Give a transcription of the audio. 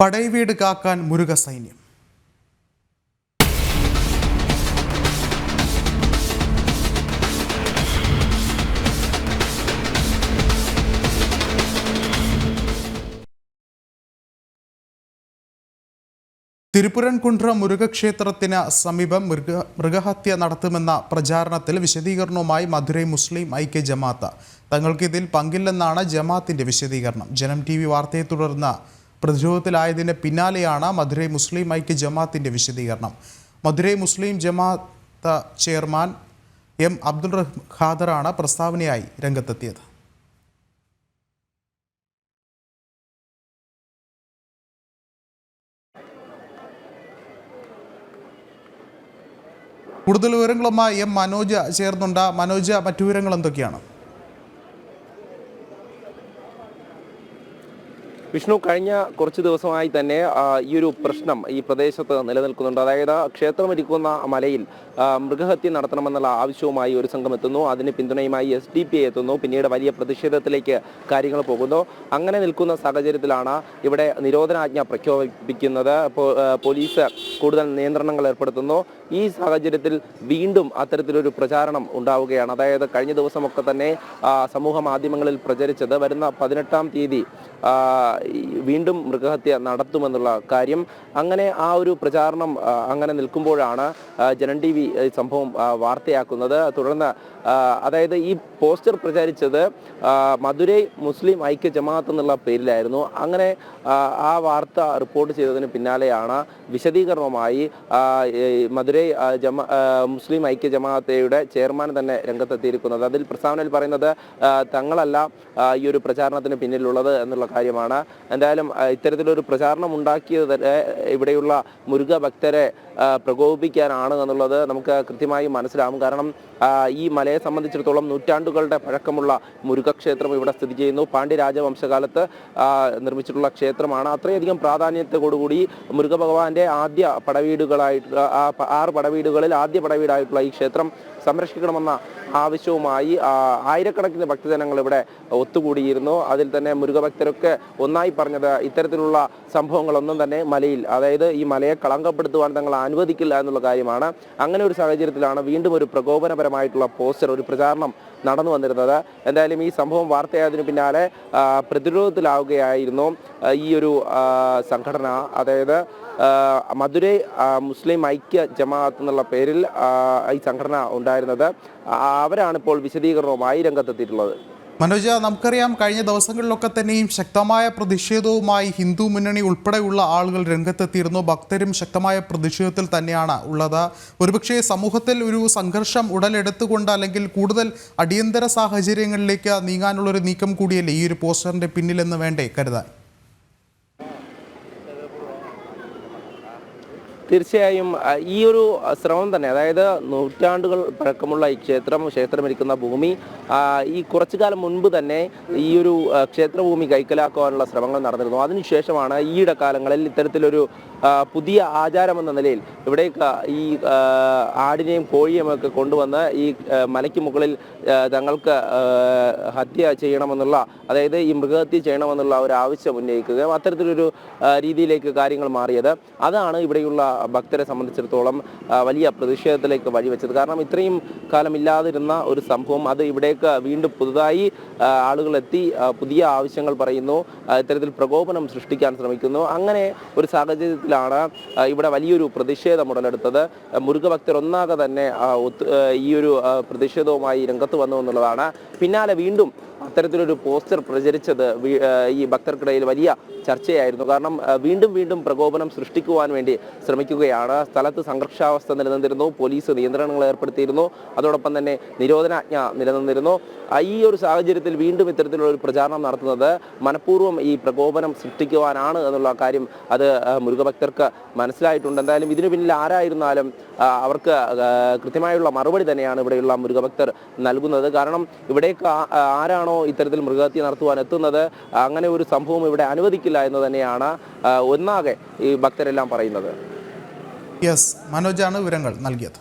പടൈവീട് കാക്കാൻ മുരുക സൈന്യം. തിരുപ്പുരൻകുണ്ട്രം മുരുകക്ഷേത്രത്തിന് സമീപം മൃഗഹത്യ നടത്തുമെന്ന പ്രചാരണത്തിൽ വിശദീകരണവുമായി മധുരൈ മുസ്ലിം ഐക്യ ജമാഅത്ത്. തങ്ങൾക്കിതിൽ പങ്കില്ലെന്നാണ് ജമാഅത്തിന്റെ വിശദീകരണം. ജനം TV വാർത്തയെ തുടർന്ന് പ്രതിരോധത്തിലായതിന് പിന്നാലെയാണ് മധുരൈ മുസ്ലിം ഐക്യ ജമാഅത്തിന്റെ വിശദീകരണം. മധുരൈ മുസ്ലിം ജമാഅത്ത് ചെയർമാൻ M. അബ്ദുൾ ഖാദറാണ് പ്രസ്താവനയായി രംഗത്തെത്തിയത്. കൂടുതൽ വിവരങ്ങളുമായി M. മനോജ് ചേർന്നുണ്ട്. മനോജ്, മറ്റു വിവരങ്ങൾ എന്തൊക്കെയാണ്? വിഷ്ണു, കഴിഞ്ഞ കുറച്ച് ദിവസമായി തന്നെ ഈ ഒരു പ്രശ്നം ഈ പ്രദേശത്ത് നിലനിൽക്കുന്നുണ്ട്. അതായത് ക്ഷേത്രമൊരുക്കുന്ന മലയിൽ മൃഗഹത്യ നടത്തണമെന്നുള്ള ആവശ്യവുമായി ഒരു സംഘം എത്തുന്നു. അതിന് പിന്തുണയുമായി SDP എത്തുന്നു. പിന്നീട് വലിയ പ്രതിഷേധത്തിലേക്ക് കാര്യങ്ങൾ പോകുന്നു. അങ്ങനെ നിൽക്കുന്ന സാഹചര്യത്തിലാണ് ഇവിടെ നിരോധനാജ്ഞ പ്രഖ്യാപിക്കുന്നത്. പോലീസ് കൂടുതൽ നിയന്ത്രണങ്ങൾ ഏർപ്പെടുത്തുന്നു. ഈ സാഹചര്യത്തിൽ വീണ്ടും അത്തരത്തിലൊരു പ്രചാരണം ഉണ്ടാവുകയാണ്. അതായത് കഴിഞ്ഞ ദിവസമൊക്കെ തന്നെ സമൂഹ മാധ്യമങ്ങളിൽ പ്രചരിച്ചത് വരുന്ന 18-ാം തീയതി വീണ്ടും മൃഗഹത്യ നടത്തുമെന്നുള്ള കാര്യം. അങ്ങനെ ആ ഒരു പ്രചാരണം അങ്ങനെ നിൽക്കുമ്പോഴാണ് ജനം TV സംഭവം വാർത്തയാക്കുന്നത്. തുടർന്ന് അതായത് ഈ പോസ്റ്റർ പ്രചരിച്ചത് മധുരൈ മുസ്ലിം ഐക്യ ജമാഅത്ത് എന്നുള്ള പേരിലായിരുന്നു. അങ്ങനെ ആ വാർത്ത റിപ്പോർട്ട് ചെയ്തതിന് പിന്നാലെയാണ് വിശദീകരണവുമായി മധുരൈ മുസ്ലിം ഐക്യ ജമാഅത്തയുടെ ചെയർമാൻ തന്നെ രംഗത്തെത്തിയിരിക്കുന്നത്. അതിൽ പ്രസ്താവനയിൽ പറയുന്നത് തങ്ങളല്ല ഈ ഒരു പ്രചാരണത്തിന് പിന്നിലുള്ളത് എന്നുള്ള കാര്യമാണ്. എന്തായാലും ഇത്തരത്തിലൊരു പ്രചാരണം ഉണ്ടാക്കിയത് ഇവിടെയുള്ള മുരുക ഭക്തരെ പ്രകോപിപ്പിക്കാനാണ് എന്നുള്ളത് നമുക്ക് കൃത്യമായി മനസ്സിലാവും. കാരണം ഈ മലയെ സംബന്ധിച്ചിടത്തോളം നൂറ്റാണ്ടുകളുടെ പഴക്കമുള്ള മുരുകക്ഷേത്രം ഇവിടെ സ്ഥിതി ചെയ്യുന്നു. പാണ്ഡ്യ രാജവംശകാലത്ത് നിർമ്മിച്ചിട്ടുള്ള ക്ഷേത്രമാണ്. അത്രയധികം പ്രാധാന്യത്തോടുകൂടി മുരുക ഭഗവാന്റെ ആദ്യ പടവീടുകളായിട്ട് 6 പടവീടുകളിൽ ആദ്യ പടവീടായിട്ടുള്ള ഈ ക്ഷേത്രം സംരക്ഷിക്കണമെന്ന ആവശ്യവുമായി ആയിരക്കണക്കിന് ഭക്തജനങ്ങൾ ഇവിടെ ഒത്തുകൂടിയിരുന്നു. അതിൽ തന്നെ മുരുകഭക്തരൊക്കെ ഒന്നായി പറഞ്ഞത് ഇത്തരത്തിലുള്ള സംഭവങ്ങളൊന്നും തന്നെ മലയിൽ, അതായത് ഈ മലയെ കളങ്കപ്പെടുത്തുവാൻ തങ്ങൾ അനുവദിക്കില്ല എന്നുള്ള കാര്യമാണ്. അങ്ങനെ ഒരു സാഹചര്യത്തിലാണ് വീണ്ടും ഒരു പ്രകോപനപരമായിട്ടുള്ള പോസ്റ്റർ, ഒരു പ്രചാരണം നടന്നു വന്നിരുന്നത്. എന്തായാലും ഈ സംഭവം വാർത്തയായതിനു പിന്നാലെ പ്രതിരോധത്തിലാവുകയായിരുന്നു ഈ ഒരു സംഘടന. അതായത് മധുരൈ മുസ്ലിം ഐക്യ ജമാഅത്ത് എന്നുള്ള പേരിൽ ഈ സംഘടന ഉണ്ടായിരുന്നത്. അവരാണ് ഇപ്പോൾ വിശദീകരണവുമായി രംഗത്തെത്തിയിട്ടുള്ളത്. മനോജ്, നമുക്കറിയാം കഴിഞ്ഞ ദിവസങ്ങളിലൊക്കെ തന്നെയും ശക്തമായ പ്രതിഷേധവുമായി ഹിന്ദു മുന്നണി ഉൾപ്പെടെയുള്ള ആളുകൾ രംഗത്തെത്തിയിരുന്നു. ഭക്തരും ശക്തമായ പ്രതിഷേധത്തിൽ തന്നെയാണ് ഉള്ളത്. ഒരുപക്ഷെ സമൂഹത്തിൽ ഒരു സംഘർഷം ഉടലെടുത്തുകൊണ്ട് അല്ലെങ്കിൽ കൂടുതൽ അടിയന്തര സാഹചര്യങ്ങളിലേക്ക് നീങ്ങാനുള്ളൊരു നീക്കം കൂടിയല്ലേ ഈ ഒരു പോസ്റ്ററിന്റെ പിന്നിലെന്ന് വേണ്ടേ കരുതാൻ? തീർച്ചയായും ഈ ഒരു ശ്രമം തന്നെ, അതായത് നൂറ്റാണ്ടുകൾ പഴക്കമുള്ള ഈ ക്ഷേത്രമിരിക്കുന്ന ഭൂമി ഈ കുറച്ചു കാലം മുൻപ് തന്നെ ഈ ഒരു ക്ഷേത്രഭൂമി കൈക്കലാക്കാനുള്ള ശ്രമങ്ങൾ നടന്നിരുന്നു. അതിനുശേഷമാണ് ഈയിടെ കാലങ്ങളിൽ ഇത്തരത്തിലൊരു പുതിയ ആചാരമെന്ന നിലയിൽ ഇവിടേക്ക് ഈ ആടിനെയും കോഴിയും ഒക്കെ കൊണ്ടുവന്ന് ഈ മലയ്ക്ക് മുകളിൽ തങ്ങൾക്ക് ഹത്യ ചെയ്യണമെന്നുള്ള, അതായത് ഈ മൃഗഹത്യ ചെയ്യണമെന്നുള്ള ഒരു ആവശ്യം ഉന്നയിക്കുകയും അത്തരത്തിലൊരു രീതിയിലേക്ക് കാര്യങ്ങൾ മാറിയത്. അതാണ് ഇവിടെയുള്ള ഭക്തരെ സംബന്ധിച്ചിടത്തോളം വലിയ പ്രതിഷേധത്തിലേക്ക് വഴിവെച്ചത്. കാരണം ഇത്രയും കാലം ഇല്ലാതിരുന്ന ഒരു സംഭവം അത് ഇവിടേക്ക് വീണ്ടും പുതുതായി ആളുകൾ എത്തി പുതിയ ആവശ്യങ്ങൾ പറയുന്നു, ഇത്തരത്തിൽ പ്രകോപനം സൃഷ്ടിക്കാൻ ശ്രമിക്കുന്നു. അങ്ങനെ ഒരു സാഹചര്യത്തിലാണ് ഇവിടെ വലിയൊരു പ്രതിഷേധം ഉടലെടുത്തത്. മുരുകഭക്തർ ഒന്നാകെ തന്നെ ഈ ഒരു പ്രതിഷേധവുമായി രംഗത്ത് വന്നു എന്നുള്ളതാണ്. പിന്നാലെ വീണ്ടും അത്തരത്തിലൊരു പോസ്റ്റർ പ്രചരിച്ചത് ഈ ഭക്തർക്കിടയിൽ വലിയ ചർച്ചയായിരുന്നു. കാരണം വീണ്ടും പ്രകോപനം സൃഷ്ടിക്കുവാൻ വേണ്ടി ശ്രമിക്കുകയാണ്. സ്ഥലത്ത് സംഘർഷാവസ്ഥ നിലനിന്നിരുന്നു, പോലീസ് നിയന്ത്രണങ്ങൾ ഏർപ്പെടുത്തിയിരുന്നു, അതോടൊപ്പം തന്നെ നിരോധനാജ്ഞ നിലനിന്നിരുന്നു. ഈ ഒരു സാഹചര്യത്തിൽ വീണ്ടും ഇത്തരത്തിലുള്ള ഒരു പ്രചാരണം നടത്തുന്നത് മനഃപൂർവ്വം ഈ പ്രകോപനം സൃഷ്ടിക്കുവാനാണ് എന്നുള്ള കാര്യം അത് മുരുകഭക്തർക്ക് മനസ്സിലായിട്ടുണ്ട്. എന്തായാലും ഇതിനു പിന്നിൽ ആരായിരുന്നാലും അവർക്ക് കൃത്യമായുള്ള മറുപടി തന്നെയാണ് ഇവിടെയുള്ള മുരുകഭക്തർ നൽകുന്നത്. കാരണം ഇവിടേക്ക് ആരാണോ ഇത്തരത്തിൽ മൃഗഹത്യ നടത്തുവാൻ എത്തുന്നത്, അങ്ങനെ ഒരു സംഭവം ഇവിടെ അനുവദിക്കില്ല എന്ന് തന്നെയാണ് ഒന്നാകെ ഈ ഭക്തരെല്ലാം പറയുന്നത്. യെസ്, മനോജാണ് വിവരങ്ങൾ നൽകിയത്.